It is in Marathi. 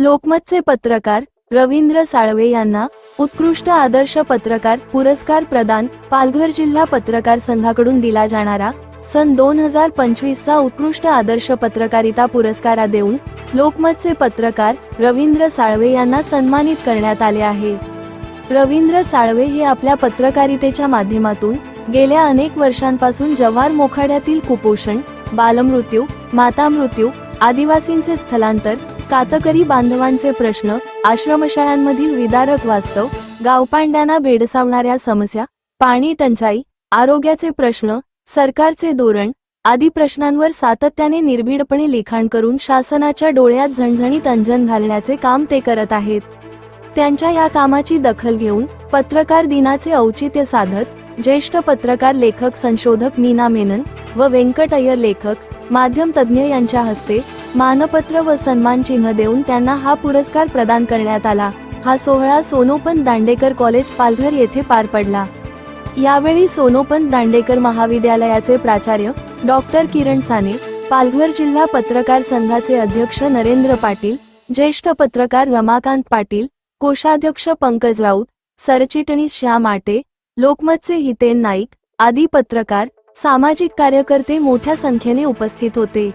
लोकमतचे पत्रकार रवींद्र साळवे यांना उत्कृष्ट आदर्श पत्रकार पुरस्कार प्रदान। पालघर जिल्हा पत्रकार संघाकडून दिला जाणारा सन 2025 चा उत्कृष्ट आदर्श पत्रकारिता पुरस्कार देऊन लोकमतचे पत्रकार रवींद्र साळवे यांना सन्मानित करण्यात आले आहे। रवींद्र साळवे हे आपल्या पत्रकारितेच्या माध्यमातून गेल्या अनेक वर्षांपासून जव्हार मोखाड्यातील कुपोषण, बालमृत्यू, मातामृत्यू, आदिवासींचे स्थलांतर, कातकरी बांधवांचे प्रश्न, आश्रमशाळांमधील विदारक वास्तव, गावपांड्यांना भेडसावणाऱ्या समस्या, पाणी टंचाई, आरोग्याचे प्रश्न, सरकारचे धोरण आदी प्रश्नांवर सातत्याने निर्भीडपणे लिखाण करून शासनाच्या डोळ्यात झणझणीत अंजन घालण्याचे काम ते करत आहेत। त्यांच्या या कामाची दखल घेऊन पत्रकार दिनाचे औचित्य साधत ज्येष्ठ पत्रकार लेखक संशोधक मीना मेनन व व्यंकट अय्यर लेखक माध्यम तज्ज्ञ यांच्या हस्ते मानपत्र व सन्मान चिन्ह देऊन त्यांना हा पुरस्कार प्रदान करण्यात आला। हा सोहळा सोनोपंत दांडेकर कॉलेज पालघर येथे पार पडला। यावेळी सोनोपंत दांडेकर महाविद्यालयाचे प्राचार्य डॉक्टर किरण साने, पालघर जिल्हा पत्रकार संघाचे अध्यक्ष नरेंद्र पाटील, ज्येष्ठ पत्रकार रमाकांत पाटील, कोषाध्यक्ष पंकज राऊत, सरचिटणीस श्याम आटे, लोकमतचे हितेन नाईक आदी पत्रकार, सामाजिक कार्यकर्ते मोठ्या संख्येने उपस्थित होते।